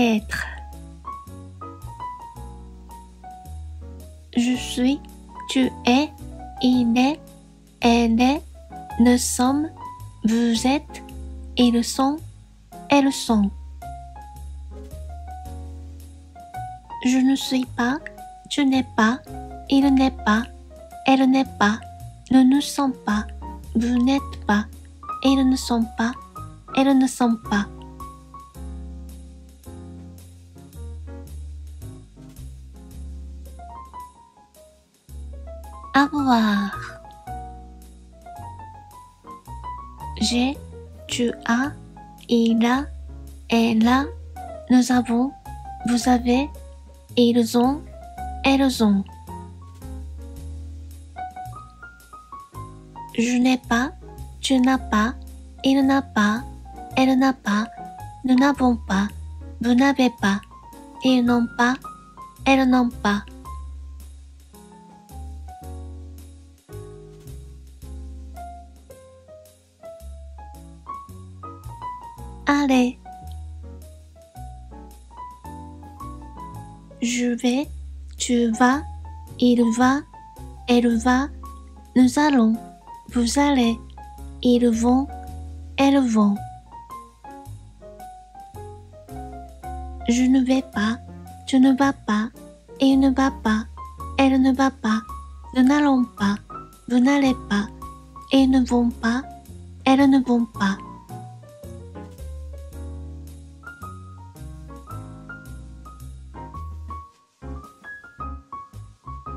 être. Je suis, tu es, il est, elle est, nous sommes, vous êtes, ils sont, elles sont. Je ne suis pas, tu n'es pas, il n'est pas, elle n'est pas, nous ne sommes pas, vous n'êtes pas, ils ne sont pas, elles ne sont pas. Avoir. J'ai, tu as, il a, elle a, nous avons, vous avez, ils ont, elles ont. Je n'ai pas, tu n'as pas, il n'a pas, elle n'a pas, nous n'avons pas, vous n'avez pas, ils n'ont pas, elles n'ont pas. Allez. Je vais, tu vas, il va, elle va, nous allons, vous allez, ils vont, elles vont. Je ne vais pas, tu ne vas pas, il ne va pas, elle ne va pas, nous n'allons pas, vous n'allez pas, ils ne vont pas, elles ne vont pas.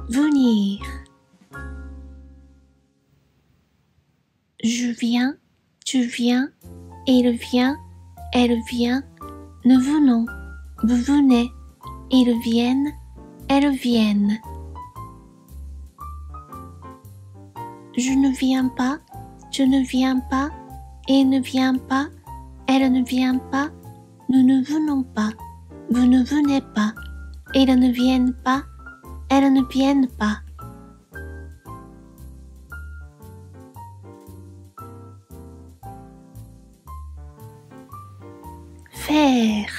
Venir. Je viens, tu viens, il vient, elle vient, nous venons, vous venez, ils viennent, elles viennent. Je ne viens pas, tu ne viens pas, il ne vient pas, elle ne vient pas, nous ne venons pas, vous ne venez pas, ils ne viennent pas, elles ne viennent pas. Faire.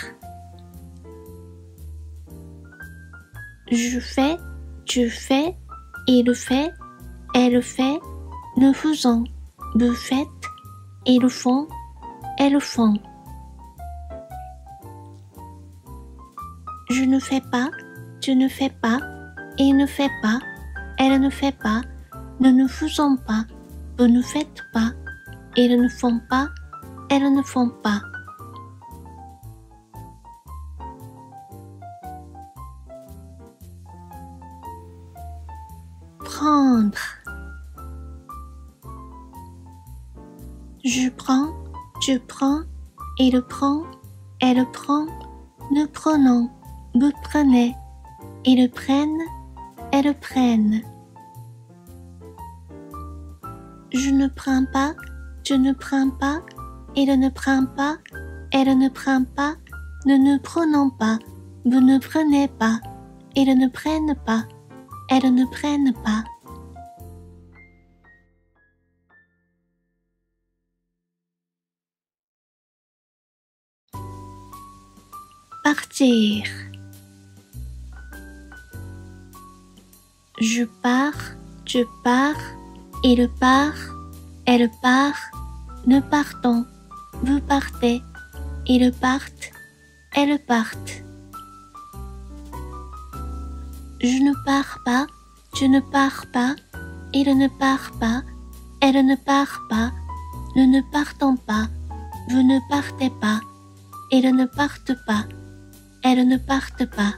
Je fais, tu fais, il fait, elle fait, nous faisons, vous faites, ils font, elles font. Je ne fais pas, tu ne fais pas, il ne fait pas, elle ne fait pas, nous ne faisons pas, vous ne faites pas, ils ne font pas, elles ne font pas. Prendre. Je prends, tu prends, il prend, elle prend, nous prenons, vous prenez, ils prennent, elles prennent. Je ne prends pas, tu ne prends pas, il ne prend pas, elle ne prend pas, nous ne prenons pas, vous ne prenez pas, ils ne prennent pas, elles ne prennent pas. Partir. Je pars, tu pars, il part, elle part, nous partons, vous partez, ils partent, elles partent. Je ne pars pas, tu ne pars pas, il ne part pas, elle ne part pas, nous ne partons pas, vous ne partez pas, ils ne partent pas, elles ne partent pas.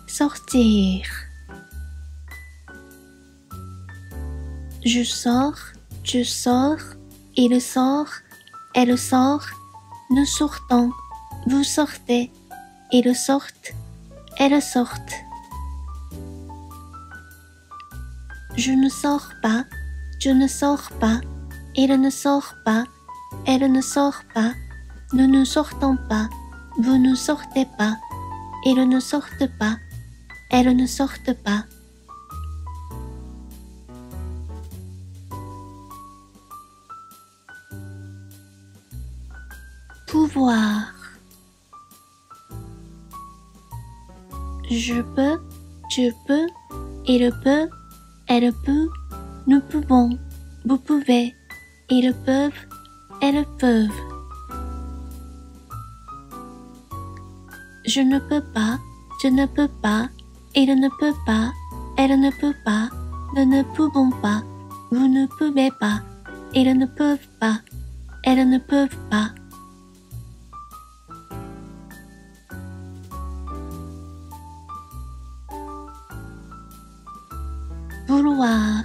Sortir. Je sors, tu sors, il sort, elle sort, nous sortons, vous sortez, ils sortent, elles sortent. Je ne sors pas, tu ne sors pas, il ne sort pas, elle ne sort pas, nous ne sortons pas, vous ne sortez pas, ils ne sortent pas, elles ne sortent pas. pouvoir. Je peux, tu peux, il peut, elle peut, nous pouvons, vous pouvez, ils peuvent, elles peuvent. Je ne peux pas, tu ne peux pas, il ne peut pas, elle ne peut pas, nous ne pouvons pas, vous ne pouvez pas, ils ne peuvent pas, elles ne peuvent pas. Vouloir.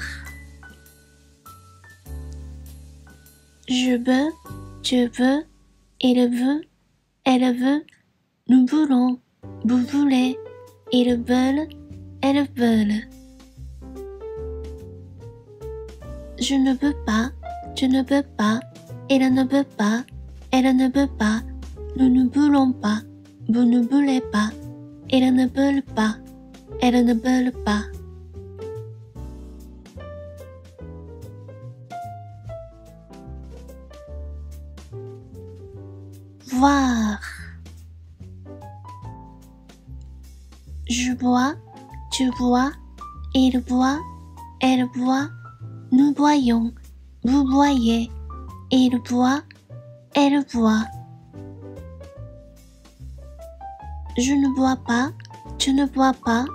Je veux, tu veux, il veut, elle veut, nous voulons, vous voulez, ils veulent, elles veulent. Je ne veux pas, tu ne veux pas, il ne veut pas, elle ne veut pas, nous ne voulons pas, vous ne voulez pas, ils ne veulent pas, elles ne veulent pas. Voir. Je vois, tu vois, il voit, elle voit, nous voyons, vous voyez, il voit, elle voit. Je ne vois pas, tu ne vois pas,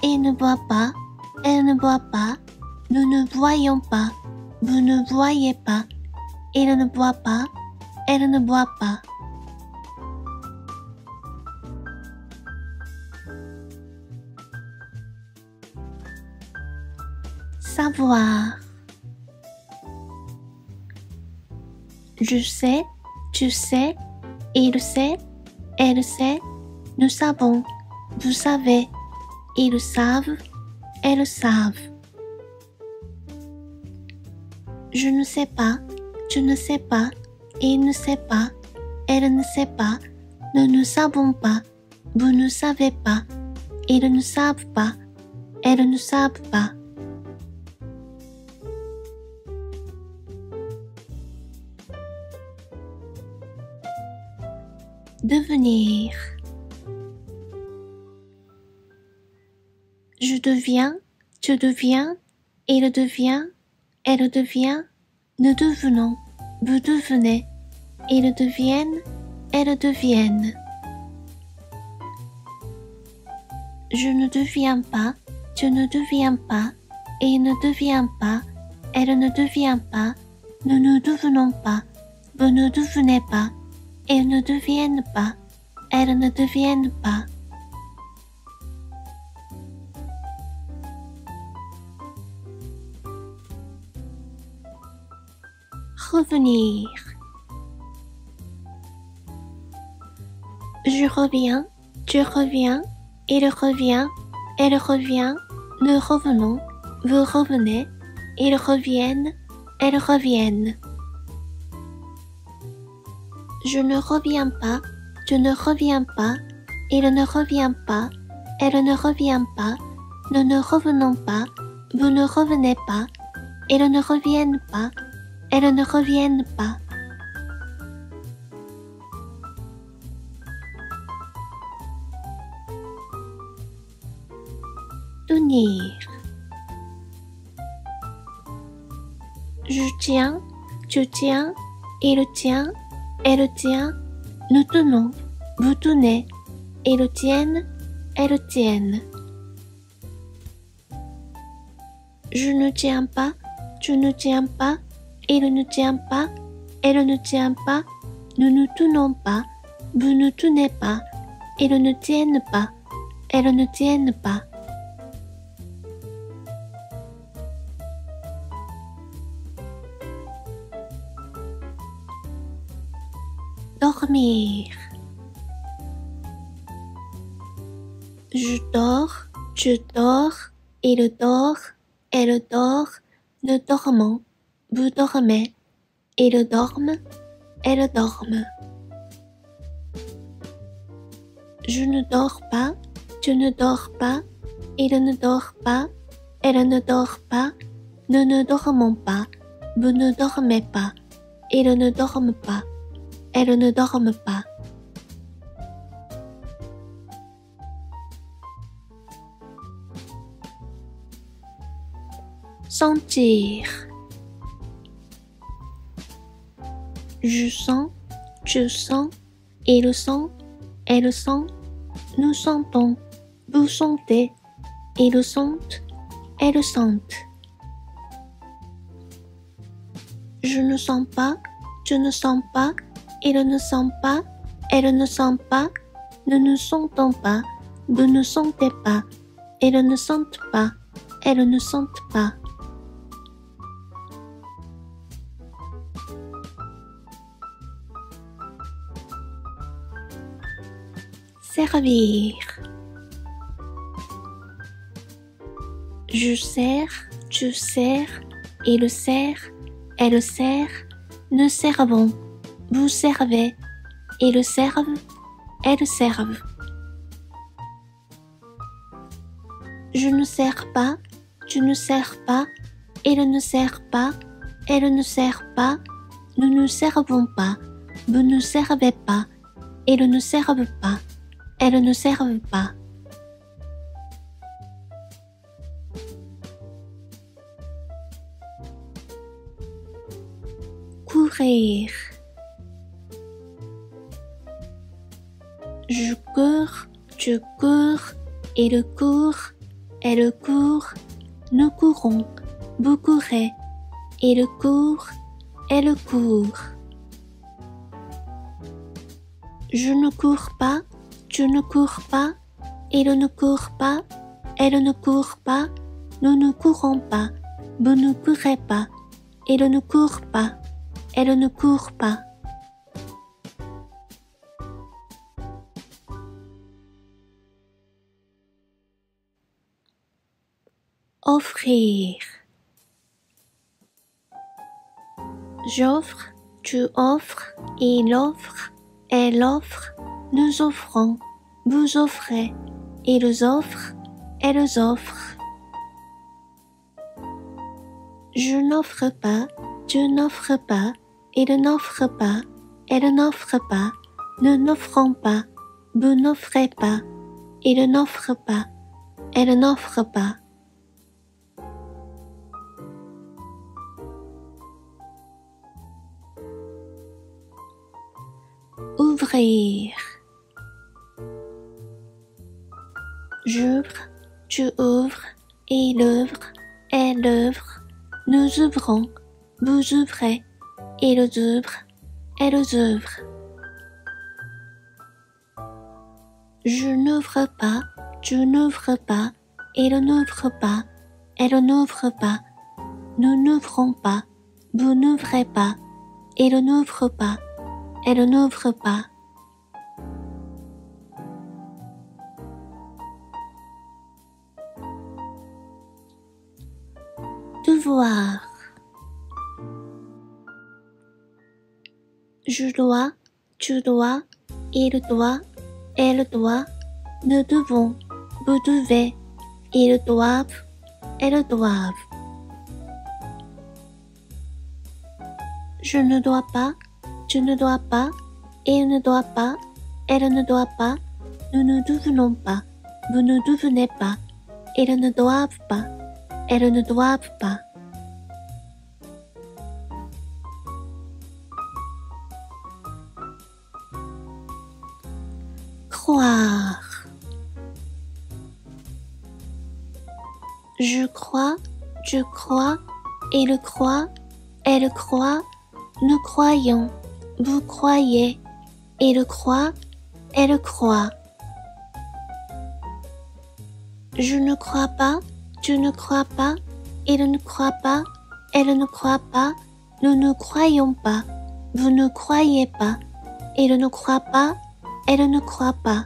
il ne voit pas, elle ne voit pas, nous ne voyons pas, vous ne voyez pas, il ne voit pas, elle ne voit pas. Savoir. Je sais, tu sais, il sait, elle sait, nous savons, vous savez, ils savent, elles savent. Je ne sais pas, tu ne sais pas, il ne sait pas, elle ne sait pas, nous ne savons pas, vous ne savez pas, ils ne savent pas, elles ne savent pas. Devenir. Je deviens, tu deviens, il devient, elle devient, nous devenons, vous devenez, ils deviennent, elles deviennent. Je ne deviens pas, tu ne deviens pas, il ne devient pas, elle ne devient pas, nous ne devenons pas, vous ne devenez pas, ils ne deviennent pas, elles ne deviennent pas. Revenir. Je reviens, tu reviens, il revient, elle revient, nous revenons, vous revenez, ils reviennent, elles reviennent. Je ne reviens pas, tu ne reviens pas, il ne revient pas, elle ne revient pas, nous ne revenons pas, vous ne revenez pas, ils ne reviennent pas, elles ne reviennent pas. Tenir. Je tiens, tu tiens, il tient, elle tient, nous tenons, vous tenez, ils tiennent, elles tiennent. Je ne tiens pas, tu ne tiens pas, il ne tient pas, elle ne tient pas, nous ne tenons pas, vous ne tenez pas, ils ne tiennent pas, elles ne tiennent pas. Dormir. Je dors, tu dors, il dort, elle dort, nous dormons, vous dormez, ils dorment, elles dorment. Je ne dors pas, tu ne dors pas, il ne dort pas, elle ne dort pas, nous ne dormons pas, vous ne dormez pas, ils ne dorment pas, elles ne dorment pas. Sentir. Je sens, tu sens, il sent, elle sent, nous sentons, vous sentez, ils sentent, elles sentent. Je ne sens pas, tu ne sens pas, il ne sent pas, elle ne sent pas, nous ne sentons pas, vous ne sentez pas, ils ne sentent pas, elles ne sentent pas. Servir. Je sers, tu sers, il sert, elle sert, nous servons, vous servez, ils servent, elles servent. Je ne sers pas, tu ne sers pas, il ne sert pas, elle ne sert pas, nous ne servons pas, vous ne servez pas, ils ne servent pas, elles ne servent pas. Courir. Je cours, tu cours, il court, elle court, nous courons, vous courez, il court, elle court. Je ne cours pas, tu ne cours pas, il ne court pas, elle ne court pas, nous ne courons pas, vous ne courez pas, il ne court pas, elle ne court pas. Offrir. J'offre, tu offres, il offre, elle offre, nous offrons, vous offrez, ils offrent, elles offrent. Je n'offre pas, tu n'offres pas, il n'offre pas, elle n'offre pas, nous n'offrons pas, vous n'offrez pas, il n'offre pas, elle n'offre pas. Ouvrir. J'ouvre, tu ouvres, il ouvre, elle ouvre, nous ouvrons, vous ouvrez, ils ouvrent, elles ouvrent. Je n'ouvre pas, tu n'ouvres pas, il n'ouvre pas, elle n'ouvre pas, nous n'ouvrons pas, vous n'ouvrez pas, il n'ouvre pas, elle n'ouvre pas. Devoir. Je dois, tu dois, il doit, elle doit, nous devons, vous devez, ils doivent, elles doivent. Je ne dois pas, tu ne dois pas, il ne doit pas, elle ne doit pas, nous ne devenons pas, vous ne devenez pas, ils ne doivent pas, elles ne doivent pas. Croire. Je crois, tu crois, il croit, elle croit, nous croyons, vous croyez, il croit, elle croit. Je ne crois pas, tu ne crois pas, il ne croit pas, elle ne croit pas, nous ne croyons pas, vous ne croyez pas, il ne croit pas, elle ne croit pas.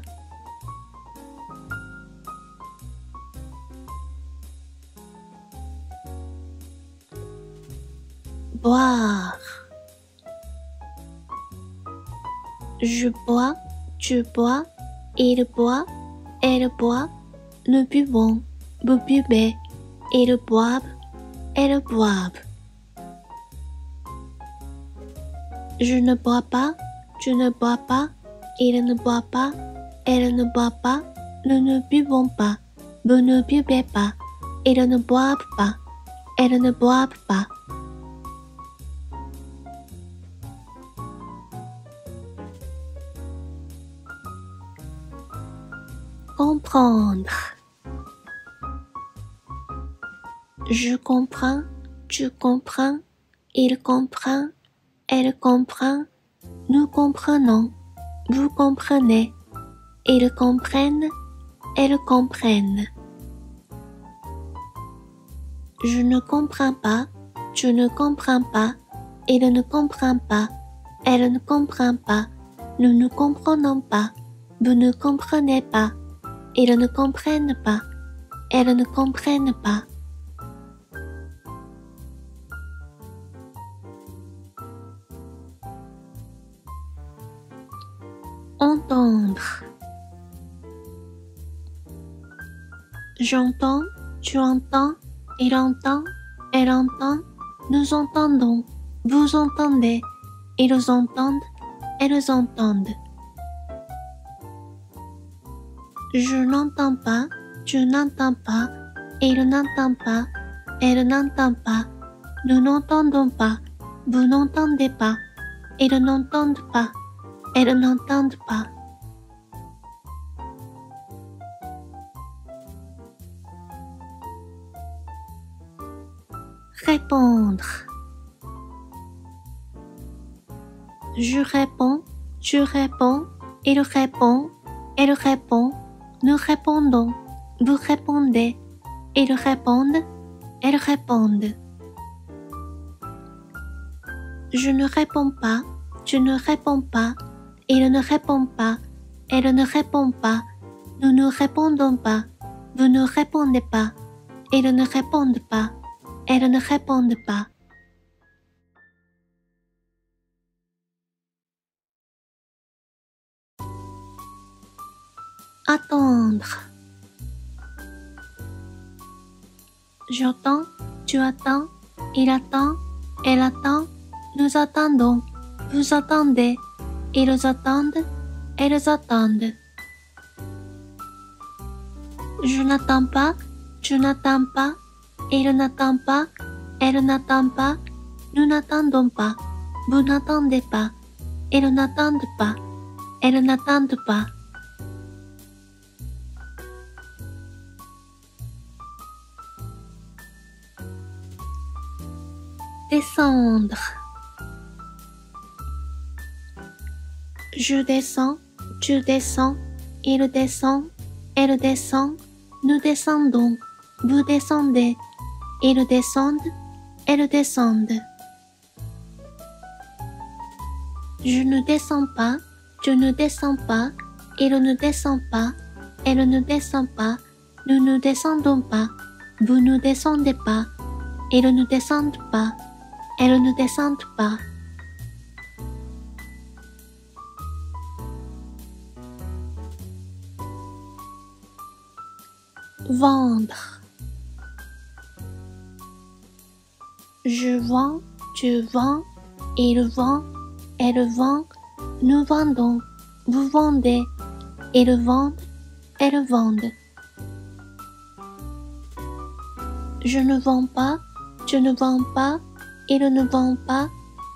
Boire. Je bois, tu bois, il boit, elle boit, nous buvons, vous buvez, ils boivent, elles boivent. Je ne bois pas, tu ne bois pas, il ne boit pas, elle ne boit pas, nous ne buvons pas, vous ne buvez pas, ils ne boivent pas, elles ne boivent pas. Comprendre. Je comprends, tu comprends, il comprend, elle comprend, nous comprenons, vous comprenez, ils comprennent, elles comprennent. Je ne comprends pas, tu ne comprends pas, il ne comprend pas, elle ne comprend pas, nous ne comprenons pas, vous ne comprenez pas, ils ne comprennent pas, elles ne comprennent pas. Entendre. J'entends, tu entends, il entend, elle entend, nous entendons, vous entendez, ils entendent, elles entendent. Je n'entends pas, tu n'entends pas, il n'entend pas, elle n'entend pas, nous n'entendons pas, vous n'entendez pas, ils n'entendent pas, elles n'entendent pas. Répondre. Je réponds, tu réponds, il répond, elle répond, nous répondons, vous répondez, ils répondent, elles répondent. Je ne réponds pas, tu ne réponds pas, il ne répond pas, elle ne répond pas, nous ne répondons pas, vous ne répondez pas, ils ne répondent pas, elles ne répondent pas. Attendre. J'attends, tu attends, il attend, elle attend, nous attendons, vous attendez, ils attendent, elles attendent. Je n'attends pas, tu n'attends pas, il n'attend pas, elle n'attend pas, nous n'attendons pas, vous n'attendez pas, ils n'attendent pas, elles n'attendent pas. Descendre. Je descends, tu descends, il descend, elle descend, nous descendons, vous descendez, ils descendent, elles descendent. Je ne descends pas, tu ne descends pas, il ne descend pas, elle ne descend pas, nous ne descendons pas, vous ne descendez pas, ils ne descendent pas, elles ne descendent pas. Vendre. Je vends, tu vends, il vend, elle vend, nous vendons, vous vendez, ils vendent, elles vendent. Je ne vends pas, tu ne vends pas, il ne vend pas,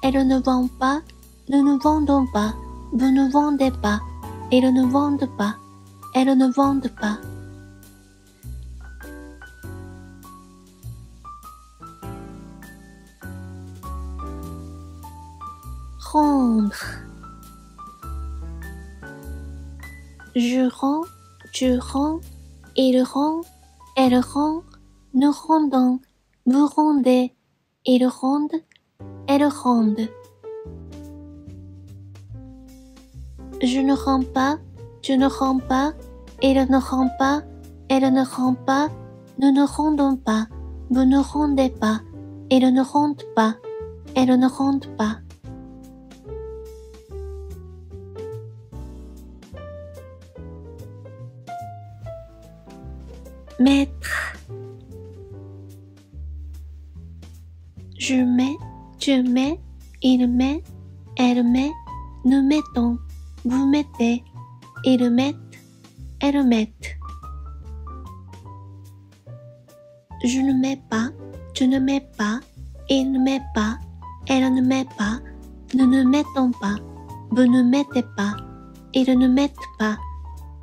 elle ne vend pas, nous ne vendons pas, vous ne vendez pas, ils ne vendent pas, elles ne vendent pas. Rendre. Je rends, tu rends, il rend, elle rend, nous rendons, vous rendez, ils rendent, elles rendent. Je ne rends pas, tu ne rends pas, il ne rend pas, elle ne rend pas, nous ne rendons pas, vous ne rendez pas, ils ne rendent pas, elles ne rendent pas. Mettre. Je mets, tu mets, il met, elle met, nous mettons, vous mettez, ils mettent, elles mettent. Je ne mets pas, tu ne mets pas, il ne met pas, elle ne met pas, nous ne mettons pas, vous ne mettez pas, ils ne mettent pas,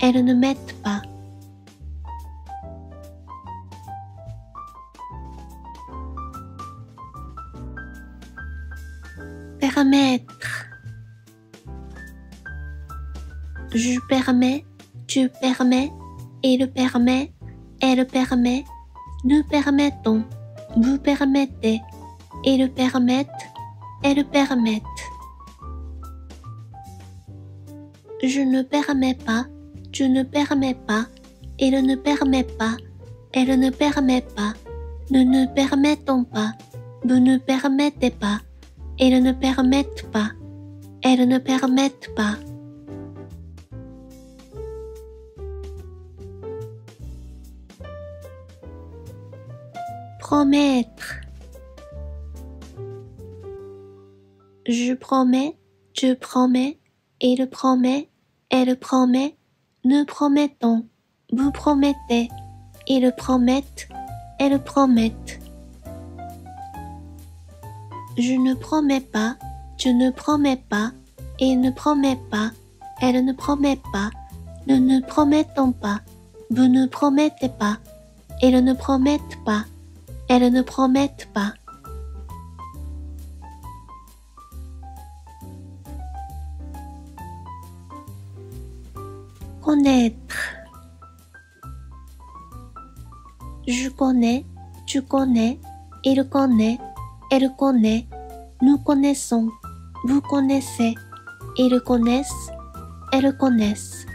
elles ne mettent pas. Permettre. Je permets, tu permets, il permet, elle permet, nous permettons, vous permettez, ils permettent, elles permettent. Je ne permets pas, tu ne permets pas, il ne permet pas, elle ne permet pas, nous ne permettons pas, vous ne permettez pas, ils ne permettent pas, elles ne permettent pas. Promettre. Je promets, tu promets, il promet, elle promet, nous promettons, vous promettez, ils promettent, elles promettent. Je ne promets pas, tu ne promets pas, il ne promet pas, elle ne promet pas, nous ne promettons pas, vous ne promettez pas, ils ne promettent pas, elles ne promettent pas. Connaître. Je connais, tu connais, il connaît, elle connaît, nous connaissons, vous connaissez, ils connaissent, elles connaissent.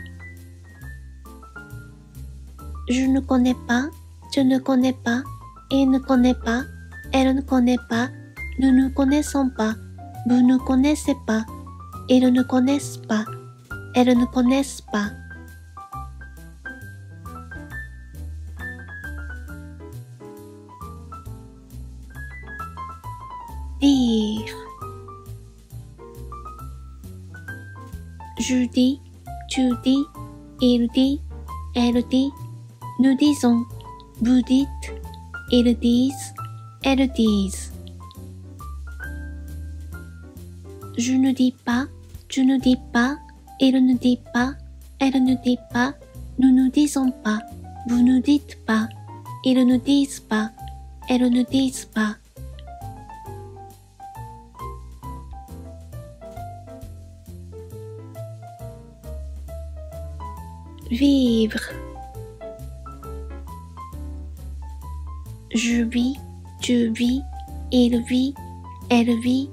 Je ne connais pas, tu ne connais pas, il ne connaît pas, elle ne connaît pas, nous ne connaissons pas, vous ne connaissez pas, ils ne connaissent pas, elles ne connaissent pas. Dire. Je dis, tu dis, il dit, elle dit, nous disons, vous dites, ils disent, elles disent. Je ne dis pas, tu ne dis pas, il ne dit pas, elle ne dit pas, nous ne disons pas, vous ne dites pas, ils ne disent pas, elles ne disent pas. Vivre. Je vis, tu vis, il vit, elle vit,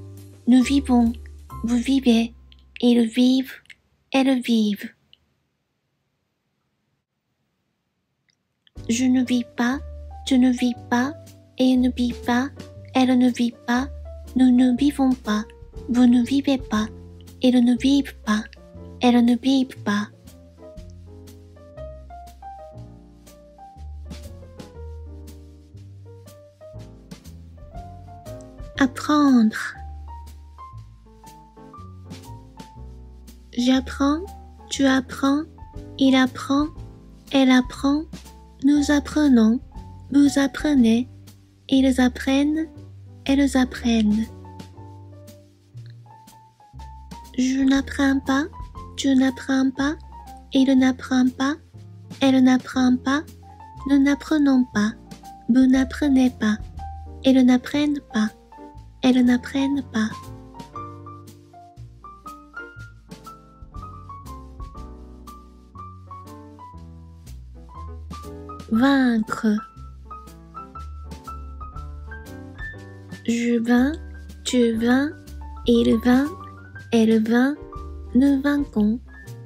nous vivons, vous vivez, ils vivent, elles vivent. Je ne vis pas, tu ne vis pas, il ne vit pas, elle ne vit pas, nous ne vivons pas, vous ne vivez pas, ils ne vivent pas, elles ne vivent pas. Apprendre. J'apprends, tu apprends, il apprend, elle apprend, nous apprenons, vous apprenez, ils apprennent, elles apprennent. Je n'apprends pas, tu n'apprends pas, il n'apprend pas, elle n'apprend pas, nous n'apprenons pas, vous n'apprenez pas, ils n'apprennent pas, elles n'apprennent pas. Vaincre. Je vins, tu vins, il vint, elle vint, nous vainquons,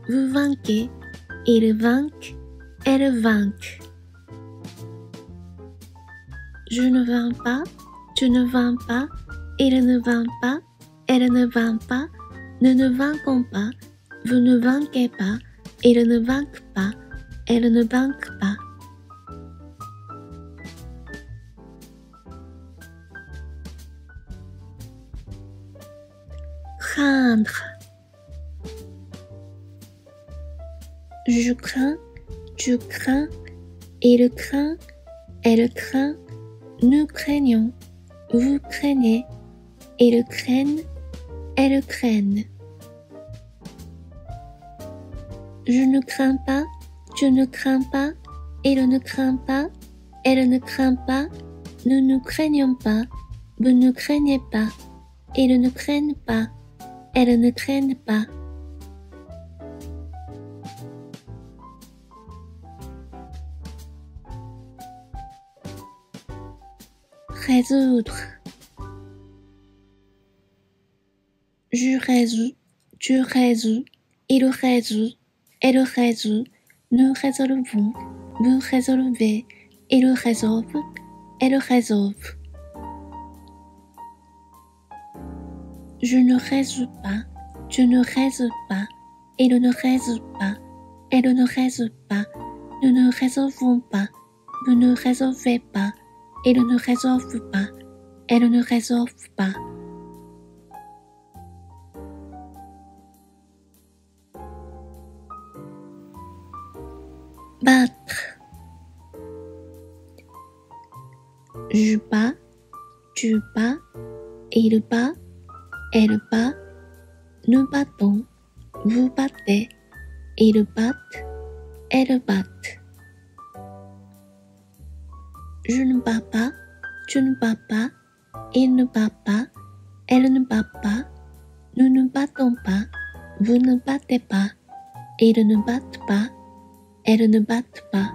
vous vainquez, ils vainquent, elles vainquent. Je ne vins pas, tu ne vins pas, il ne vint pas, elle ne vint pas, nous ne vainquons pas, vous ne vainquez pas, ils ne vainquent pas, elles ne vainquent pas. Craindre. Je crains, tu crains, il craint, elle craint, nous craignons, vous craignez, ils craignent, elles craignent. Je ne crains pas, tu ne crains pas, il ne craint pas, elle ne craint pas, nous ne craignons pas, vous ne craignez pas, ils ne craignent pas, elles ne craignent pas. Résoudre. Je résous, tu résous, il résout, elle résout, nous résolvons, vous résolvez, il résolve, elle résolve. Je ne résous pas, tu ne résous pas, il ne résout pas, elle ne résout pas, nous ne résolvons pas, vous ne résolvez pas, il ne résolve pas, elle ne résolve pas. Battre. Je bats, tu bats, il bat, elle bat, nous battons, vous battez, ils battent, elles battent. Je ne bats pas, tu ne bats pas, il ne bat pas, elle ne bat pas, nous ne battons pas, vous ne battez pas, ils ne battent pas, elles ne battent pas.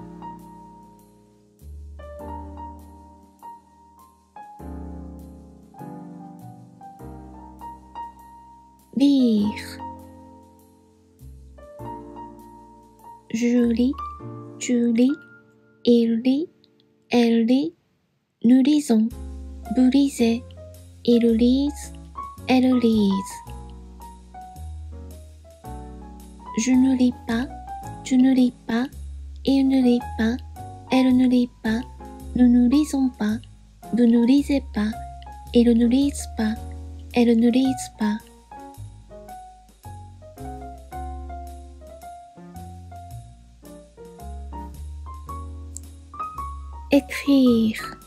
Lire. Je lis, tu lis, il lit, elle lit, nous lisons, vous lisez, ils lisent, elles lisent. Je ne lis pas, tu ne lis pas, il ne lit pas, elle ne lit pas, nous ne lisons pas, vous ne lisez pas, ils ne lisent pas, elles ne lisent pas. Écrire.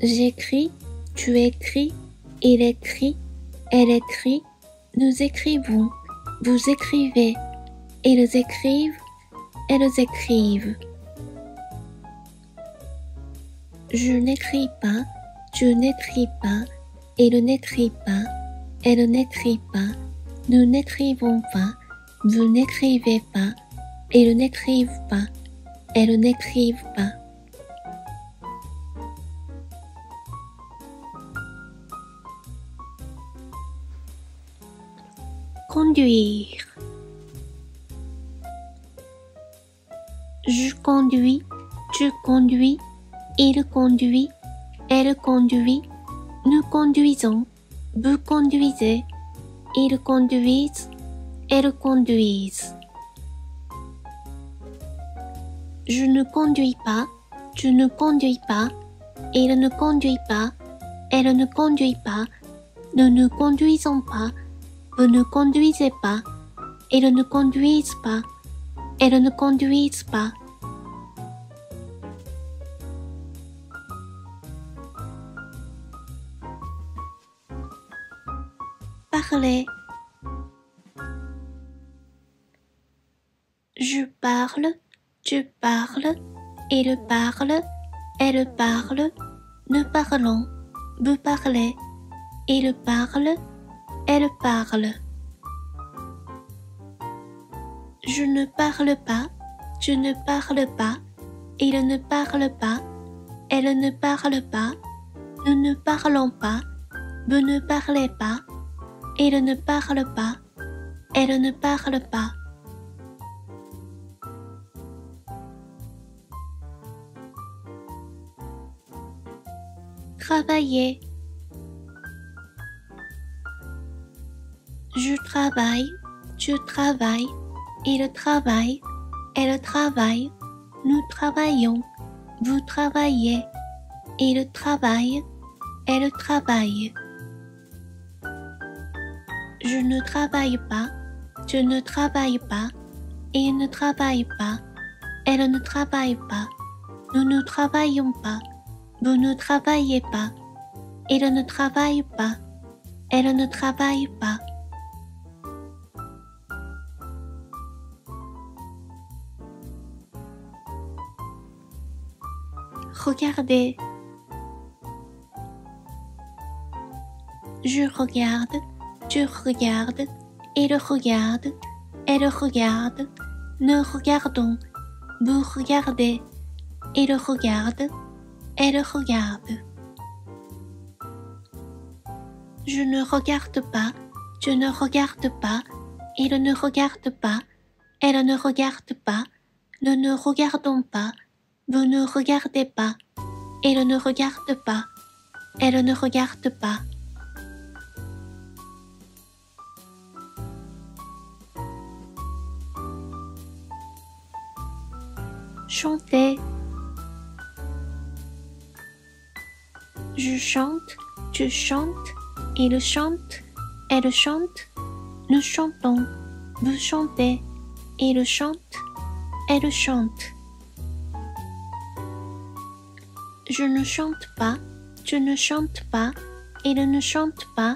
J'écris, tu écris, il écrit, elle écrit, nous écrivons, vous écrivez, ils écrivent, elles écrivent. Je n'écris pas, tu n'écris pas, il n'écrit pas, elle n'écrit pas, nous n'écrivons pas, vous n'écrivez pas, ils n'écrivent pas, elles n'écrivent pas. Conduire. Je conduis, tu conduis, il conduit, elle conduit, nous conduisons, vous conduisez, ils conduisent, elles conduisent. Je ne conduis pas, tu ne conduis pas, il ne conduit pas, elle ne conduit pas, nous ne conduisons pas, vous ne conduisez pas, ils ne conduisent pas, elles ne conduisent pas. Parler. Je parle, tu parles, il parle, elle parle, nous parlons, vous parlez, il parle, elle parle. Je ne parle pas, tu ne parles pas, il ne parle pas, elle ne parle pas, nous ne parlons pas, vous ne parlez pas, il ne parle pas, elle ne parle pas. Travailler. Je travaille, tu travailles, il travaille, elle travaille, nous travaillons, vous travaillez, il travaille, elle travaille. Je ne travaille pas, je ne travaille pas, il ne travaille pas, elle ne travaille pas, nous ne travaillons pas, vous ne travaillez pas, il ne travaille pas, elle ne travaille pas. Regardez. Je regarde, tu regardes, il regarde, elle regarde, nous regardons, vous regardez, il regarde, elle regarde. Je ne regarde pas, tu ne regardes pas, il ne regarde pas, elle ne regarde pas, nous ne regardons pas, vous ne regardez pas, il ne regarde pas, elle ne regarde pas. Chanter. Je chante, tu chantes, il chante, elle chante, nous chantons, vous chantez, il chante, elle chante. Je ne chante pas, tu ne chantes pas, il ne chante pas,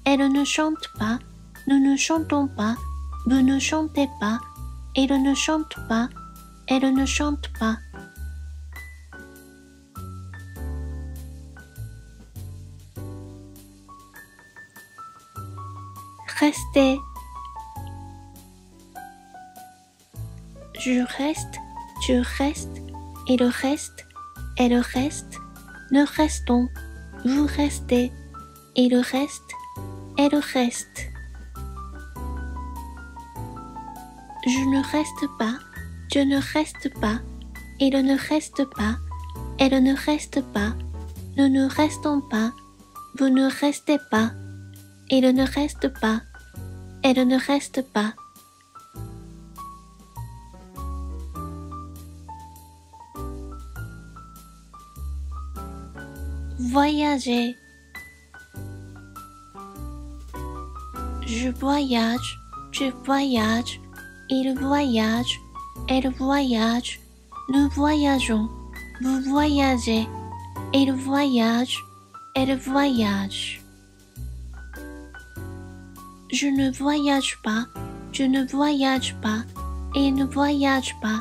elle ne chante pas, nous ne chantons pas, vous ne chantez pas, il ne chante pas, elle ne chante pas. Rester. Je reste, tu restes, il reste, elle reste, nous restons, vous restez, il reste, elle reste. Je ne reste pas, tu ne restes pas, il ne reste pas, elle ne reste pas, nous ne restons pas, vous ne restez pas, il ne reste pas, elle ne reste pas. Voyager. Je voyage, tu voyages, il voyage, elle voyage, nous voyageons, vous voyagez, il voyage, elle voyage. Je ne voyage pas, tu ne voyages pas, il ne voyage pas,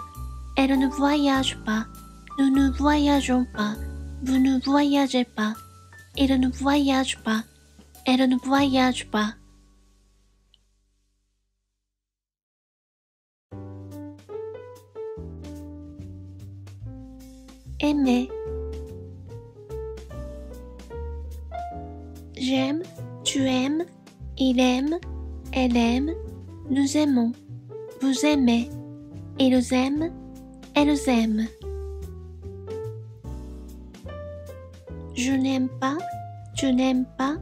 elle ne voyage pas, nous ne voyageons pas, vous ne voyagez pas, il ne voyage pas, elle ne voyage pas. Aimer. J'aime, tu aimes, il aime, elle aime, nous aimons, vous aimez, ils aiment, elles aiment. Je n'aime pas, tu n'aimes pas,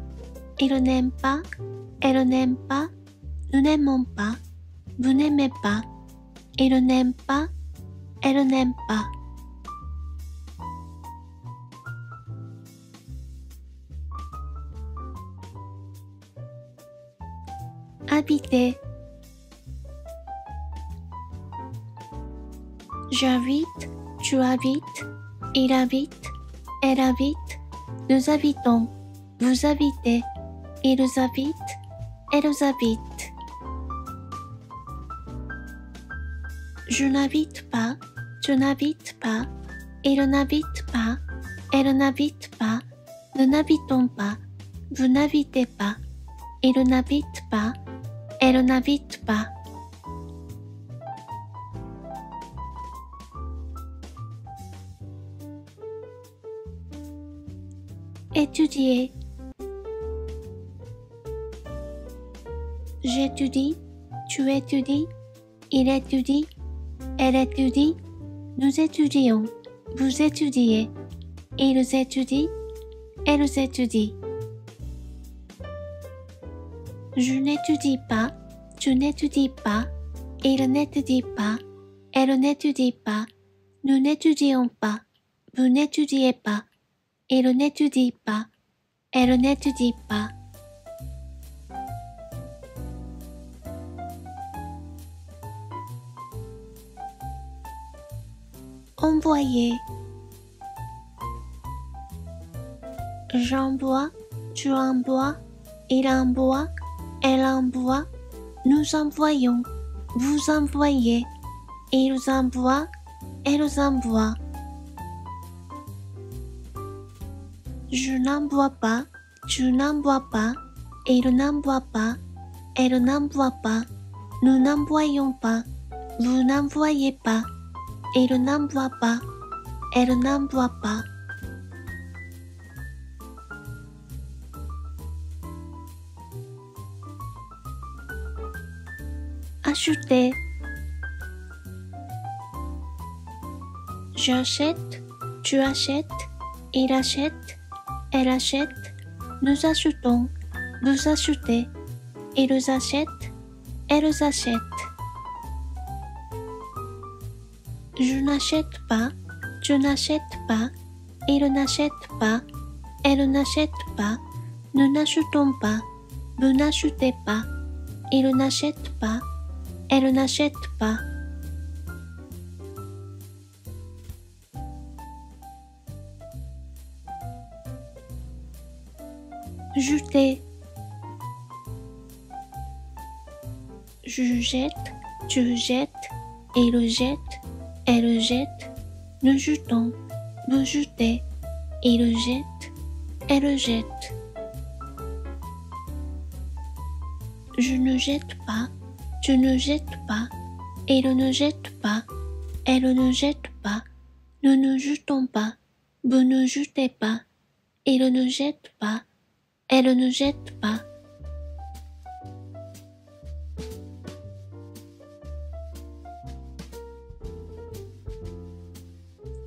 il n'aime pas, elle n'aime pas, nous n'aimons pas, vous n'aimez pas, il n'aime pas, elle n'aime pas. Habiter. J'habite, tu habites, il habite, elle habite, nous habitons, vous habitez, ils habitent, elles habitent. Je n'habite pas, tu n'habites pas, il n'habite pas, elle n'habite pas, nous n'habitons pas, vous n'habitez pas, il n'habite pas, elle n'habite pas. Étudier. J'étudie, tu étudies, il étudie, elle étudie, nous étudions, vous étudiez, ils étudient, elles étudient. Je n'étudie pas, tu n'étudies pas, il n'étudie pas, elle n'étudie pas, nous n'étudions pas, vous n'étudiez pas, il n'étudie pas, elle n'étudie pas. envoyer. J'envoie, tu envoies, il envoie, elle envoie, nous envoyons, vous envoyez, ils envoient, elles envoient. Je n'envoie pas, tu n'envoies pas, il n'envoie pas, elle n'envoie pas, nous n'envoyons pas, vous n'envoyez pas, il n'envoie pas, elle n'envoie pas. Acheter. J'achète, tu achètes, il achète, elle achète, nous achetons, vous achetez, ils achètent, elles achètent. Je n'achète pas, tu n'achètes pas, il n'achète pas, elle n'achète pas, nous n'achetons pas, vous n'achetez pas, il n'achète pas, elle n'achète pas. Jeter. Je jette, tu jettes, il jette, elle jette, nous jetons, vous jetez, il jette, elle jette. Je ne jette pas, tu ne jettes pas, il ne jette pas, elle ne jette pas, nous ne jetons pas, vous ne jetez pas, il ne jette pas, elle ne jette pas.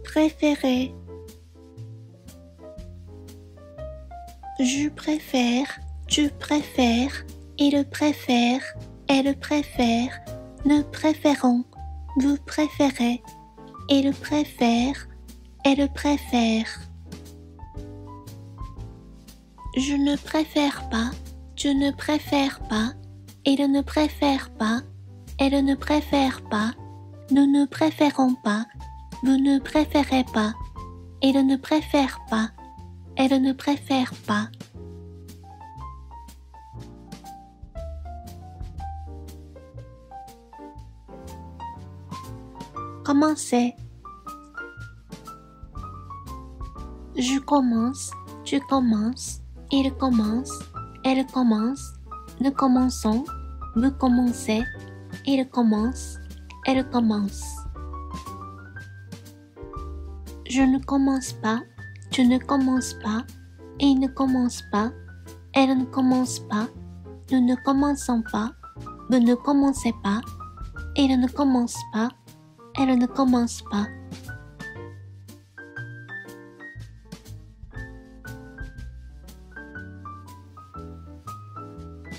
Préférer. Je préfère, tu préfères, il préfère, elle préfère, nous préférons, vous préférez, il préfère, elle préfère. Je ne préfère pas, tu ne préfères pas, il ne préfère pas, elle ne préfère pas, nous ne préférons pas, vous ne préférez pas, il ne préfère pas, elle ne préfère pas. Commencer. Je commence, tu commences, il commence, elle commence, nous commençons, vous commencez, il commence, elle commence. Je ne commence pas, tu ne commences pas, il ne commence pas, elle ne commence pas, nous ne commençons pas, vous ne commencez pas, il ne commence pas, elle ne commence pas.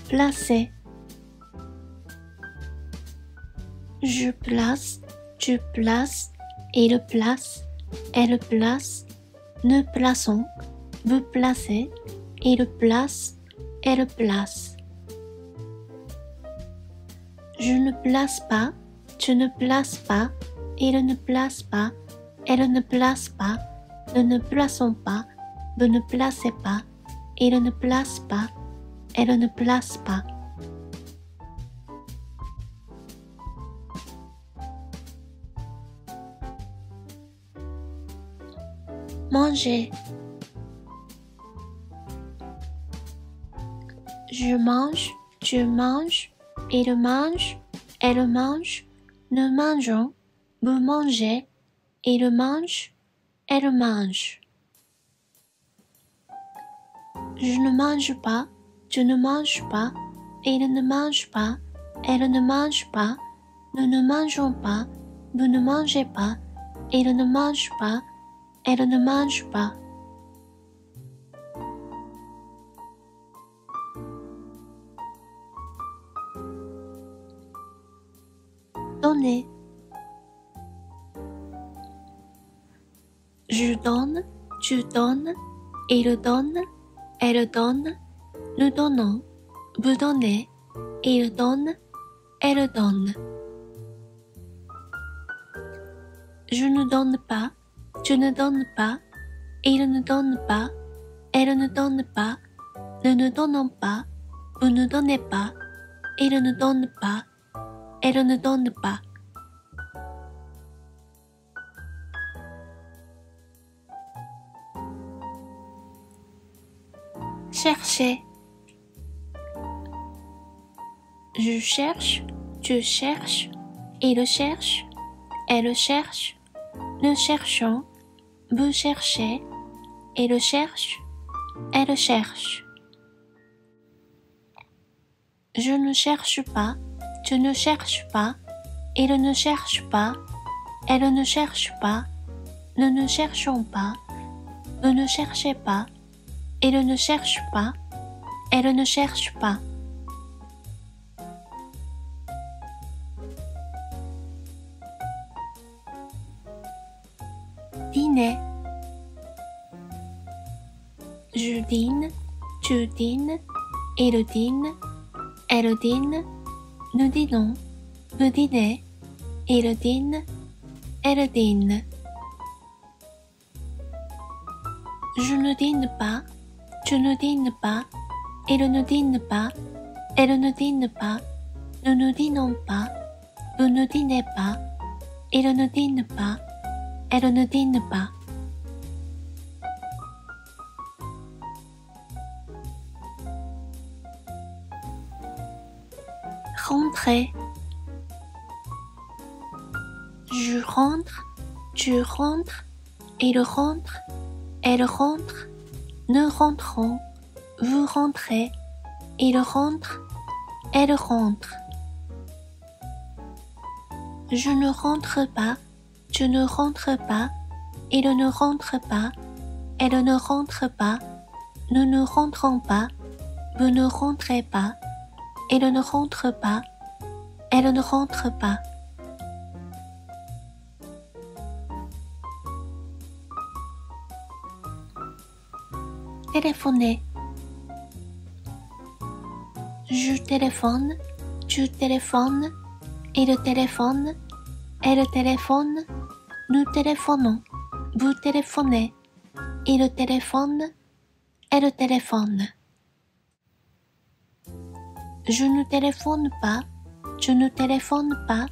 Placer. Je place, tu places, il place, elle place, nous plaçons, vous placez, il place, elle place. Je ne place pas, tu ne places pas, il ne place pas, elle ne place pas, nous ne plaçons pas, vous ne placez pas, il ne place pas, elle ne place pas. Manger. Je mange, tu manges, il mange, elle mange, nous mangeons, vous mangez, il mange, elle mange. Je ne mange pas, tu ne manges pas, il ne mange pas, elle ne mange pas, nous ne mangeons pas, vous ne mangez pas, il ne mange pas, elle ne mange pas. Donner. Je donne, tu donnes, il donne, elle donne, nous donnons, vous donnez, il donne, elle donne. Je ne donne pas, tu ne donnes pas, il ne donne pas, elle ne donne pas, nous ne donnons pas, vous ne donnez pas, il ne donne pas, elle ne donne pas. Chercher. Je cherche, tu cherches, il cherche, elle cherche, nous cherchons, vous cherchez, il cherche, elle cherche. Je ne cherche pas, tu ne cherches pas, il ne cherche pas, elle ne cherche pas, nous ne cherchons pas, vous ne cherchez pas, il ne cherche pas, elle ne cherche pas. Dîner. Je dîne, tu dînes, il dîne, elle dîne, nous dînons, vous dînez, il dîne, elle dîne. Je ne dîne pas, tu ne dînes pas, il ne dîne pas, elle ne dîne pas, nous ne dînons pas, vous ne dînez pas, il ne dîne pas, elle ne dîne pas. Rentrer. Je rentre, tu rentres, il rentre, elle rentre, nous rentrons, vous rentrez, il rentre, elle rentre. Je ne rentre pas, tu ne rentres pas, il ne rentre pas, elle ne rentre pas, nous ne rentrons pas, vous ne rentrez pas, il ne rentre pas, elle ne rentre pas. Téléphoner. Je téléphone, tu téléphones, il téléphone, elle téléphone, nous téléphonons, vous téléphonez, il téléphone, elle téléphone. Je ne téléphone pas, tu ne téléphones pas,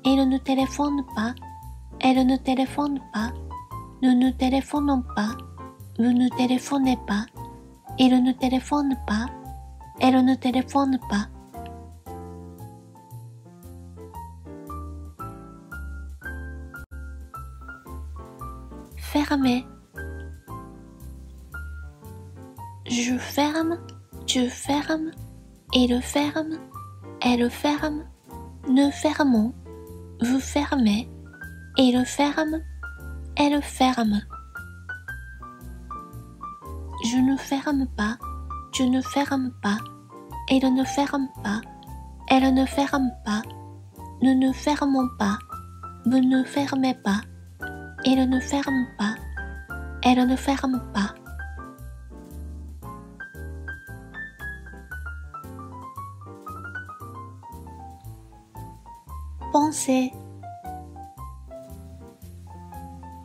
il ne téléphone pas, elle ne téléphone pas, nous ne téléphonons pas, vous ne téléphonez pas, il ne téléphone pas, elle ne téléphone pas. Fermer. Je ferme, tu fermes, il ferme, elle ferme, nous fermons, vous fermez, il ferme, elle ferme. Je ne ferme pas, tu ne fermes pas, il ne ferme pas, elle ne ferme pas, nous ne fermons pas, vous ne fermez pas, il ne ferme pas, elle ne ferme pas. Penser.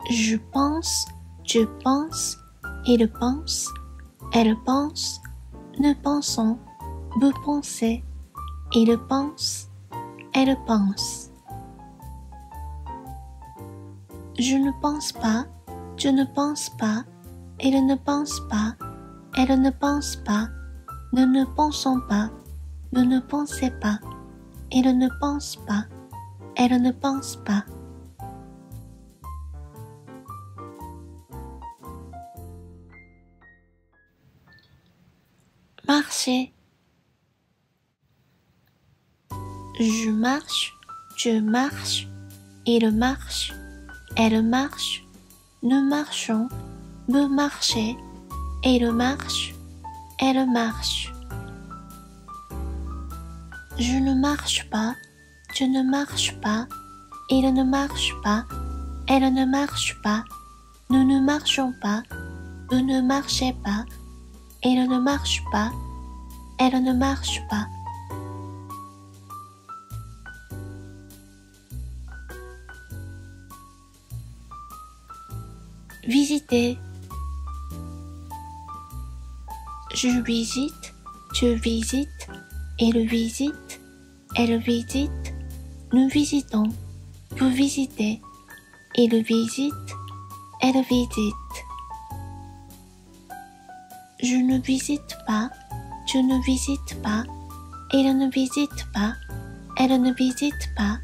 Je pense, tu penses, il pense, elle pense, nous pensons, vous pensez, il pense, elle pense. Je ne pense pas, tu ne penses pas, il ne pense pas, elle ne pense pas, nous ne pensons pas, vous ne pensez pas, il ne pense pas, elle ne pense pas. Marcher. Je marche, tu marches, il marche, elle marche, nous marchons, vous marchez, il marche, elle marche. Je ne marche pas, tu ne marches pas, il ne marche pas, elle ne marche pas, nous ne marchons pas, vous ne marchez pas, il ne marche pas, elle ne marche pas. visiter. Je visite, tu visites, il visite, elle visite, nous visitons, vous visitez, il visite, elle visite. Je ne visite pas, tu ne visites pas, il ne visite pas, elle ne visite pas,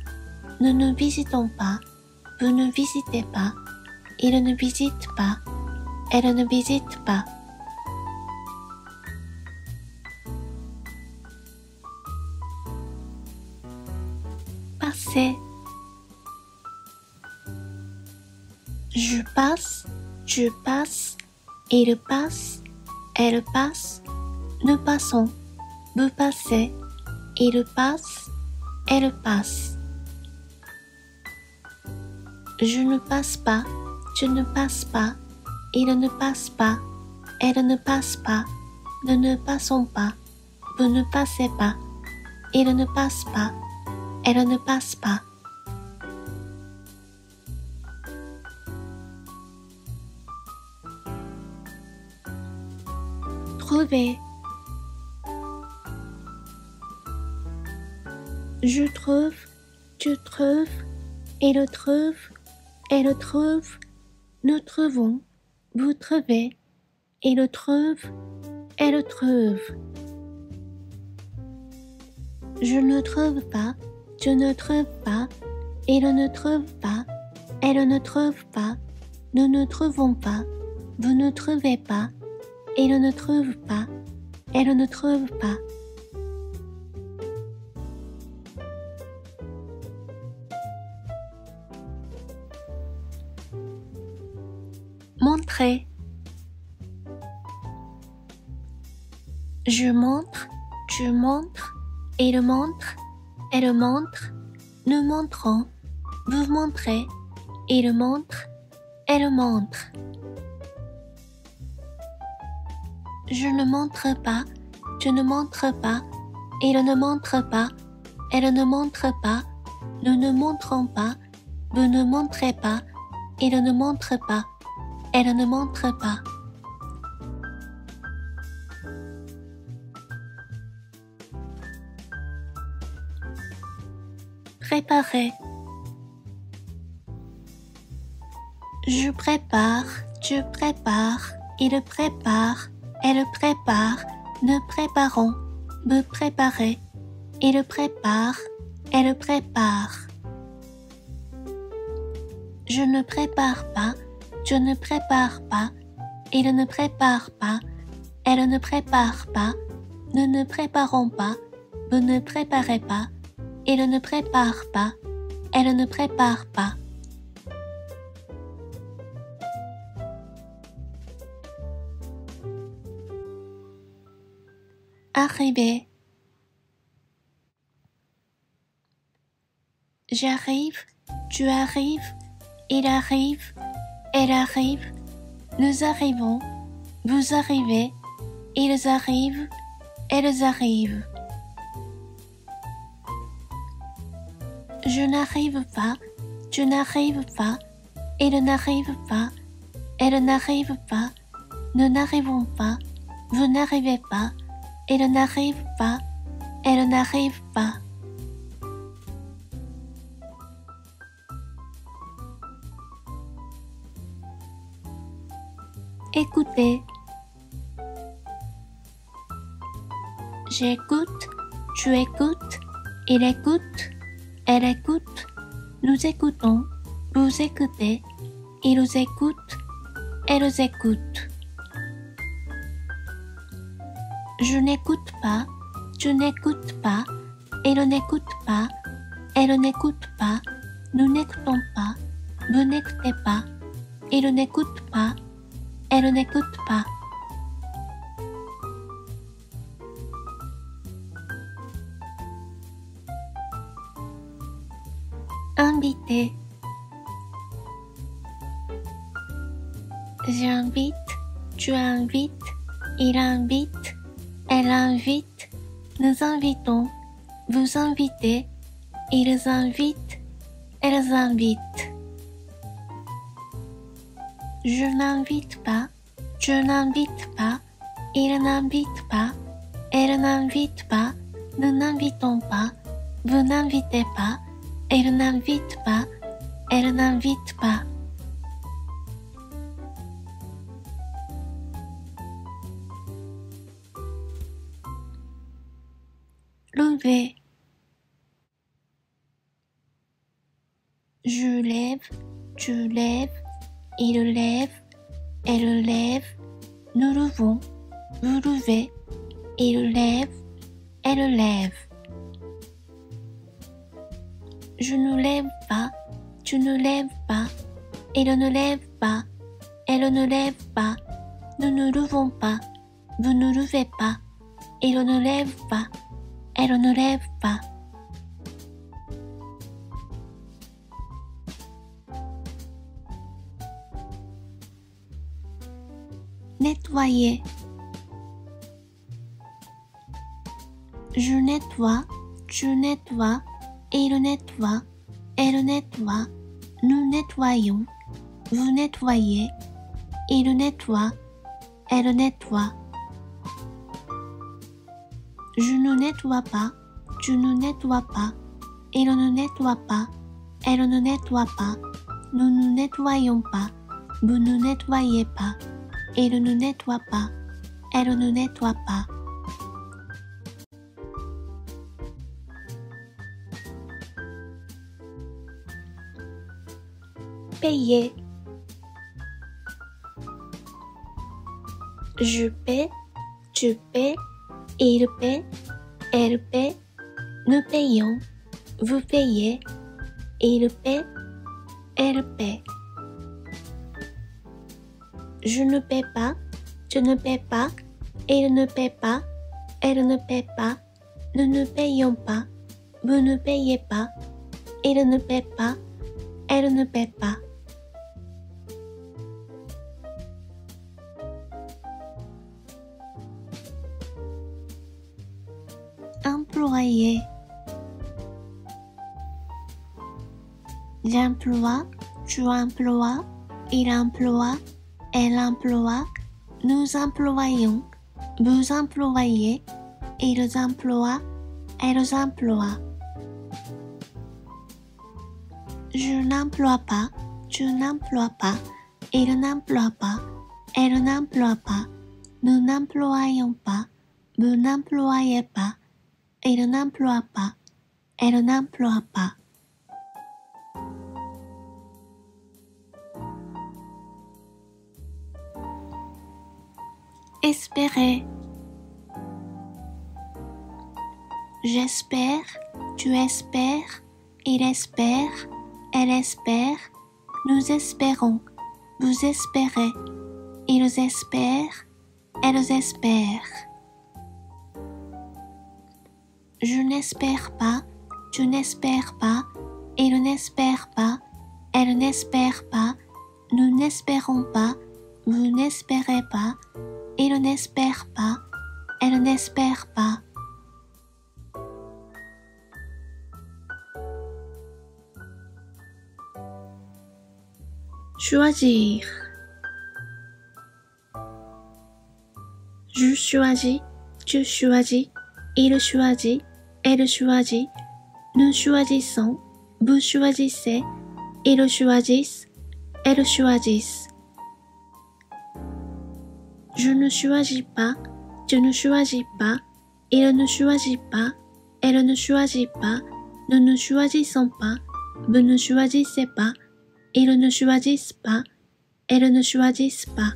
nous ne visitons pas, vous ne visitez pas, il ne visite pas, elle ne visite pas. Passer. Je passe, tu passes, il passe, elle passe, nous passons, vous passez, il passe, elle passe. Je ne passe pas, tu ne passes pas, il ne passe pas, elle ne passe pas, nous ne passons pas, vous ne passez pas, il ne passe pas, elle ne passe pas. Trouver. Je trouve, tu trouves, il trouve, elle trouve, nous trouvons, vous trouvez, il trouve, elle trouve. Je ne trouve pas, tu ne trouves pas, il ne trouve pas, elle ne trouve pas, nous ne trouvons pas, vous ne trouvez pas, il ne trouve pas, elle ne trouve pas. Montrer. Je montre, tu montres, il montre, elle montre, nous montrons, vous montrez, il montre, elle montre. Je ne montre pas, tu ne montres pas, il ne montre pas, elle ne montre pas, nous ne montrons pas, vous ne montrez pas, il ne montre pas, elle ne montre pas. Préparer. Je prépare, tu prépares, il prépare, elle prépare, nous préparons, vous préparez, il prépare, elle prépare. Je ne prépare pas, tu ne prépares pas, il ne prépare pas, elle ne prépare pas, nous ne préparons pas, vous ne préparez pas, il ne prépare pas, elle ne prépare pas. Arriver. J'arrive, tu arrives, il arrive, elle arrive, nous arrivons, vous arrivez, ils arrivent, elles arrivent. Je n'arrive pas, tu n'arrives pas, il n'arrive pas, elle n'arrive pas, nous n'arrivons pas, vous n'arrivez pas, il n'arrive pas, elle n'arrive pas. Écoutez. J'écoute, tu écoutes, il écoute, elle écoute, nous écoutons, vous écoutez, ils écoutent, elles écoutent. Je n'écoute pas, tu n'écoutes pas, il n'écoute pas, elle n'écoute pas, nous n'écoutons pas, vous n'écoutez pas, il n'écoute pas, elle n'écoute pas. Inviter. J'invite, tu invites, il invite, elle invite, nous invitons, vous invitez, ils invitent, elles invitent. Je n'invite pas, je n'invite pas, il n'invite pas, elle n'invite pas, nous n'invitons pas, vous n'invitez pas, il n'invite pas, elle n'invite pas. Lever. Je lève, tu lèves, il lève, elle lève, nous levons, vous levez, il lève, elle lève. Je ne lève pas, tu ne lèves pas, il ne lève pas, elle ne lève pas, nous ne levons pas, vous ne levez pas, il ne lève pas, elle ne lève pas. Nettoyer. Je nettoie, tu nettoies, il nettoie, elle nettoie, nous nettoyons, vous nettoyez, il nettoie, elle nettoie. Je ne nettoie pas, tu ne nettoies pas, il ne nettoie pas, elle ne nettoie pas, nous ne nettoyons pas, vous ne nettoyez pas, il ne nettoie pas, elle ne nettoie pas. Payer. Je paie, tu paies, il paie, elle paie, nous payons, vous payez, il paie, elle paie. Je ne paie pas, tu ne paies pas, il ne paie pas, elle ne paie pas, nous ne payons pas, vous ne payez pas, il ne paie pas, elle ne paie pas. Employé. J'emploie, tu emploies, il emploie, elle emploie, nous employons, vous employez, ils emploient, elles emploient. Je n'emploie pas, tu n'emploies pas, il n'emploie pas, elle n'emploie pas, nous n'employons pas, vous n'employez pas, il n'emploie pas, elle n'emploie pas. Espérer. J'espère, tu espères, il espère, elle espère, nous espérons, vous espérez, ils espèrent, elles espèrent. Je n'espère pas, tu n'espères pas, il n'espère pas, elle n'espère pas, nous n'espérons pas, vous n'espérez pas, il n'espère pas, elle n'espère pas. Choisir. Je choisis, tu choisis, il choisit, elle choisit, nous choisissons, vous choisissez, ils choisissent, elles choisissent. Je ne choisis pas, tu ne choisis pas, il ne choisit pas, elle ne choisit pas, nous ne choisissons pas, vous ne choisissez pas, ils ne choisissent pas, elles ne choisissent pas.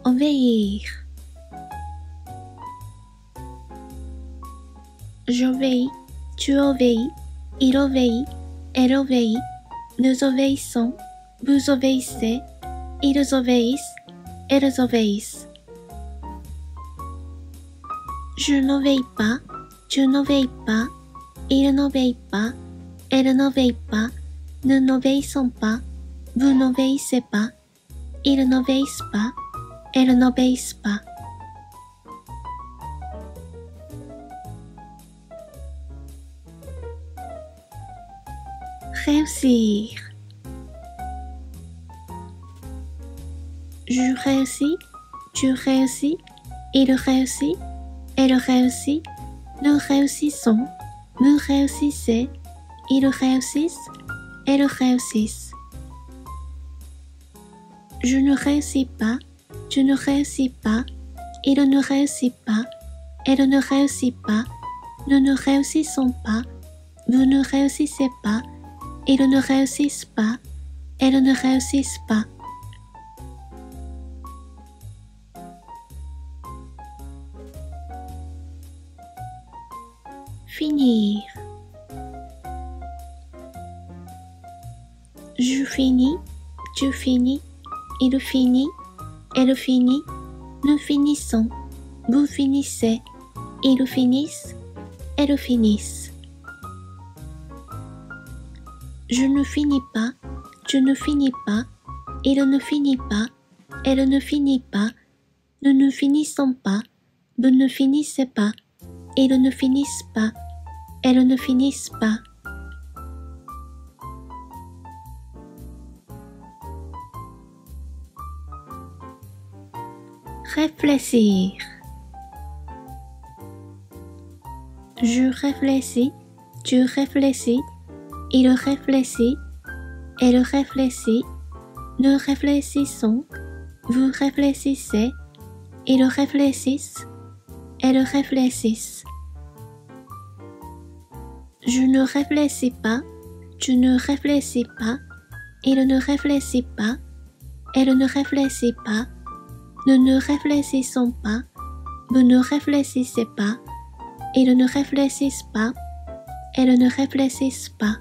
Obéir. J'obéis, tu obéis, il obéit, elle obéit, nous obéissons, vous obéissez, ils obéissent, elles obéissent. Je n'obéis pas, tu n'obéis pas, il n'obéit pas, elle n'obéit pas, nous n'obéissons pas, vous n'obéissez pas, ils n'obéissent pas, elles n'obéissent pas. réussir. Je réussis, tu réussis, il réussit, elle réussit, nous réussissons, vous réussissez, ils réussissent, elles réussissent. Je ne réussis pas, tu ne réussis pas, il ne réussit pas, elle ne réussit pas, nous ne réussissons pas, vous ne réussissez pas, ils ne réussissent pas, elles ne réussissent pas. Finir. Je finis, tu finis, il finit, elle finit, nous finissons, vous finissez, ils finissent, elles finissent. Je ne finis pas, tu ne finis pas, il ne finit pas, elle ne finit pas, nous ne finissons pas, vous ne finissez pas, ils ne finissent pas, elles ne finissent pas. Réfléchir. Je réfléchis, tu réfléchis, il réfléchit, elle réfléchit, nous réfléchissons, vous réfléchissez, ils réfléchissent, elles réfléchissent. Je ne réfléchis pas, tu ne réfléchis pas, il ne réfléchit pas, elle ne réfléchit pas, nous ne réfléchissons pas, vous ne réfléchissez pas, ils ne réfléchissent pas, elles ne réfléchissent pas.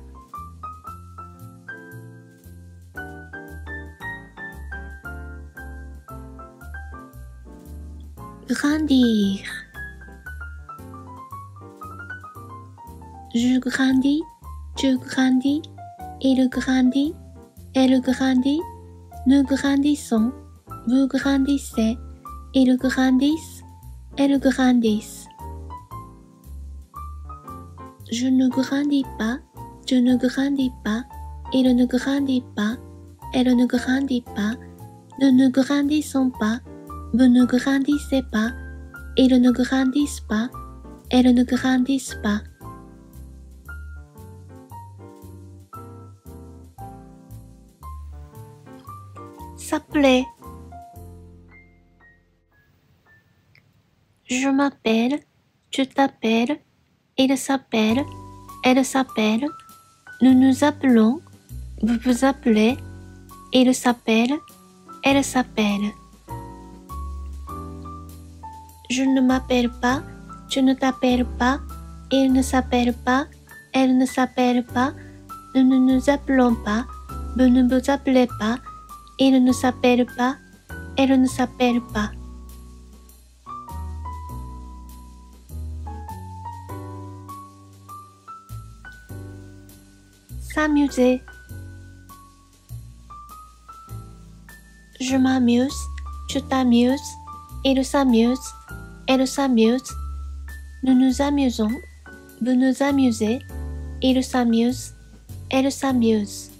Grandir. Je grandis, tu grandis, il grandit, elle grandit, nous grandissons, vous grandissez, ils grandissent, elles grandissent. Je ne grandis pas, tu ne grandis pas, il ne grandit pas, elle ne grandit pas, nous ne grandissons pas, vous ne grandissez pas, ils ne grandissent pas, elles ne grandissent pas. S'appeler. Je m'appelle, tu t'appelles, il s'appelle, elle s'appelle, nous nous appelons, vous vous appelez, il s'appelle, elle s'appelle. Je ne m'appelle pas, tu ne t'appelles pas, il ne s'appelle pas, elle ne s'appelle pas, nous ne nous appelons pas, vous ne vous appelez pas, il ne s'appelle pas, elle ne s'appelle pas. S'amuser. Je m'amuse, tu t'amuses, il s'amuse, elle s'amuse, nous nous amusons, vous nous amusez, il s'amuse, elle s'amuse.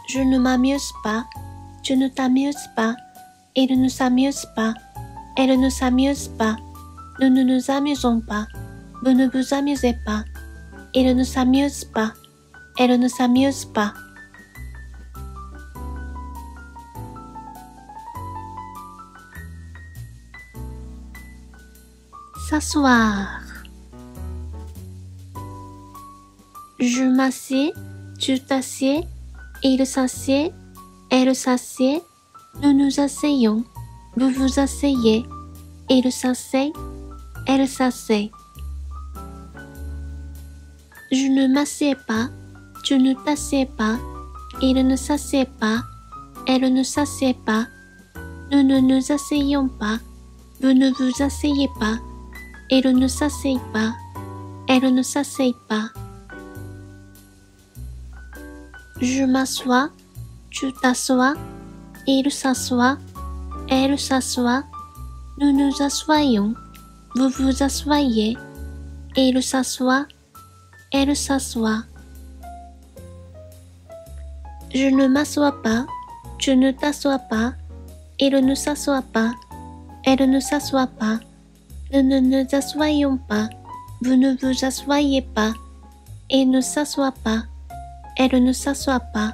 Je ne m'amuse pas, tu ne t'amuses pas, il ne s'amuse pas, elle ne s'amuse pas, nous ne nous amusons pas, vous ne vous amusez pas, il ne s'amuse pas, elle ne s'amuse pas. S'asseoir. Je m'assieds, tu t'assieds, il s'assied, elle s'assied, nous nous asseyons, vous vous asseyez, il s'assied, elle s'assied. Je ne m'assieds pas, tu ne t'assieds pas, il ne s'assied pas, elle ne s'assied pas, nous ne nous asseyons pas, vous ne vous asseyez pas, il ne s'assied pas, elle ne s'assied pas. Je m'assois, tu t'assois, il s'assoit, elle s'assoit, nous nous assoyons, vous vous assoyez, il s'assoit, Elle s'assoit. Je ne m'assois pas, tu ne t'assois pas, il ne s'assoit pas, elle ne s'assoit pas, nous ne nous assoyons pas, vous ne vous assoyez pas, il ne s'assoit pas, elle ne s'assoit pas.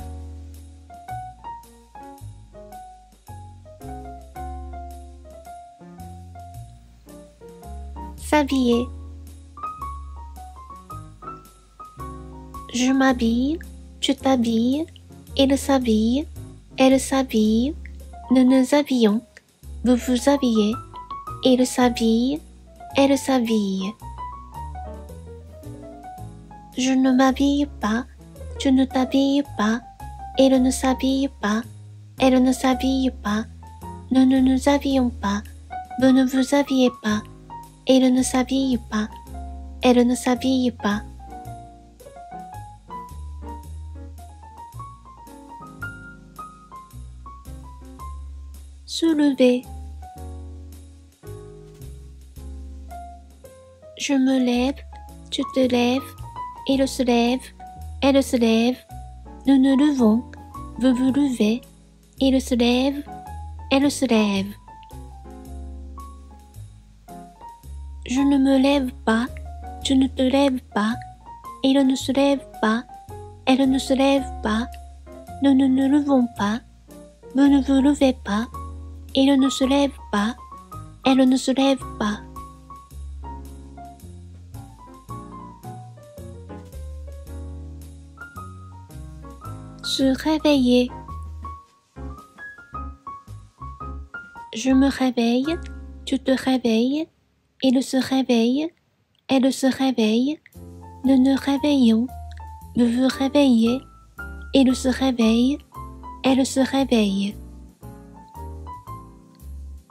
S'habiller. Je m'habille, tu t'habilles, il s'habille, elle s'habille, nous nous habillons, vous vous habillez, il s'habille, elle s'habille. Je ne m'habille pas, tu ne t'habilles pas, il ne s'habille pas, elle ne s'habille pas, nous ne nous habillons pas, vous ne vous habillez pas, il ne s'habille pas, elle ne s'habille pas. Soulever. Je me lève, tu te lèves, il se lève, elle se lève, nous nous levons, vous vous levez, il se lève, elle se lève. Je ne me lève pas, tu ne te lèves pas, il ne se lève pas, elle ne se lève pas, nous ne nous levons pas, vous ne vous levez pas, il ne se lève pas, elle ne se lève pas. Se réveiller. Je me réveille, tu te réveilles, il se réveille, elle se réveille, nous nous réveillons, vous vous réveillez, il se réveille, elle se réveille.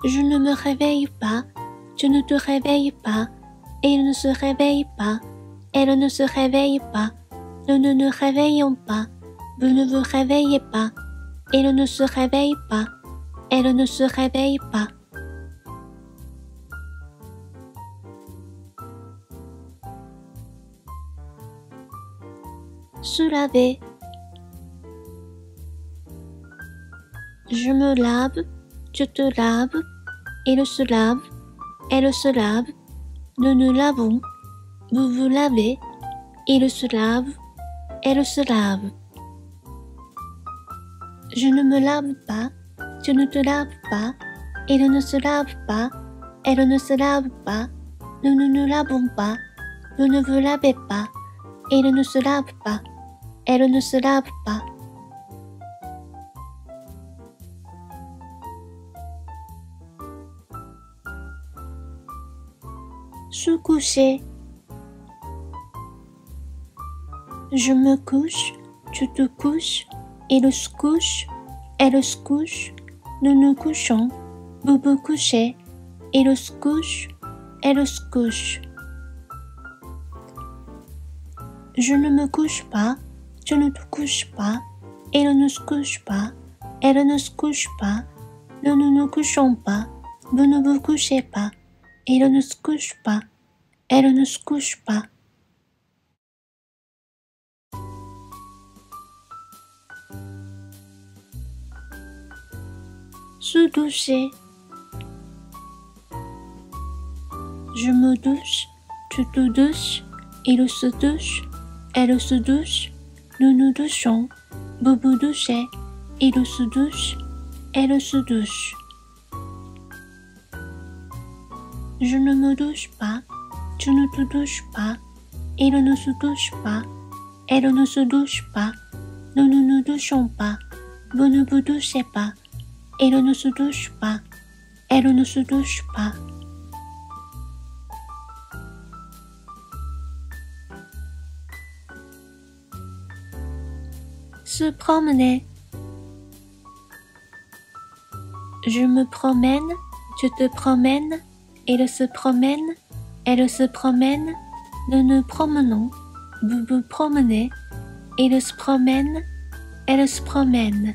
Je ne me réveille pas, tu ne te réveilles pas, il ne se réveille pas, elle ne se réveille pas, nous ne nous réveillons pas, vous ne vous réveillez pas, il ne se réveille pas, elle ne se réveille pas. Se laver. Je me lave, tu te laves, il se lave, elle se lave, nous nous lavons, vous vous lavez, il se lave, elle se lave. Je ne me lave pas, tu ne te laves pas, il ne se lave pas, elle ne se lave pas, nous ne nous lavons pas, vous ne vous lavez pas, il ne se lave pas, elle ne se lave pas. Se coucher. Je me couche, tu te couches, il se couche, elle se couche, nous nous couchons, vous vous couchez, il se couche, elle se couche. Je ne me couche pas, tu ne te couches pas, il ne se couche pas, elle ne se couche pas, nous ne nous couchons pas, vous ne vous couchez pas, il ne se couche pas, elle ne se couche pas. Se doucher. Je me douche, tu te douches, il se douche, elle se douche, nous nous douchons, vous vous douchez, il se douche, elle se douche. Je ne me douche pas, tu ne te douches pas, il ne se douche pas, elle ne se douche pas, nous ne nous douchons pas, vous ne vous douchez pas, il ne se douche pas, elle ne se douche pas. Se promener. Je me promène, tu te promènes, il se promène, elle se promène, nous nous promenons, vous vous promenez, il se promène, elle se promène.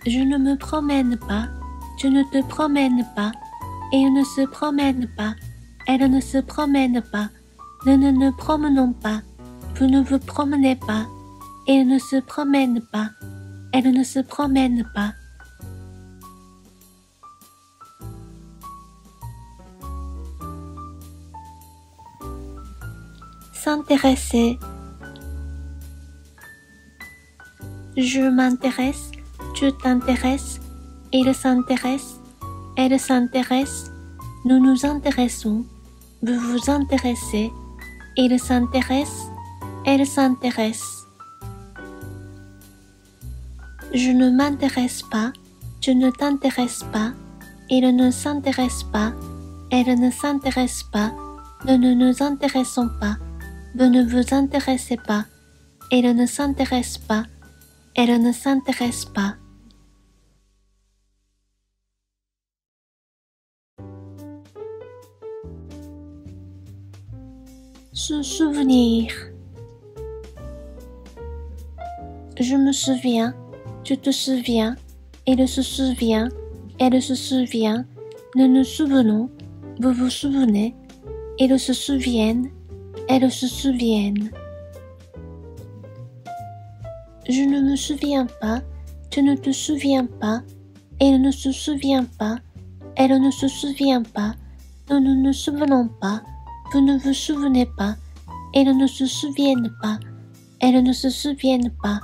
Je ne me promène pas, tu ne te promènes pas, il ne se promène pas, elle ne se promène pas, nous ne nous promenons pas, vous ne vous promenez pas, il ne se promène pas, elle ne se promène pas. S'intéresser. Je m'intéresse, tu t'intéresses, il s'intéresse, elle s'intéresse, nous nous intéressons, vous vous intéressez, il s'intéresse, elle s'intéresse. Je ne m'intéresse pas, tu ne t'intéresses pas, il ne s'intéresse pas, elle ne s'intéresse pas, nous ne nous intéressons pas, vous ne vous intéressez pas, il ne s'intéresse pas, elle ne s'intéresse pas. Se souvenir. Je me souviens, tu te souviens, il se souvient, elle se souvient, nous nous souvenons, vous vous souvenez, ils se souviennent, elles se souviennent. Je ne me souviens pas, tu ne te souviens pas, il ne se souvient pas, elle ne se souvient pas, nous ne nous souvenons pas, vous ne vous souvenez pas, ils ne se souviennent pas, elles ne se souviennent pas.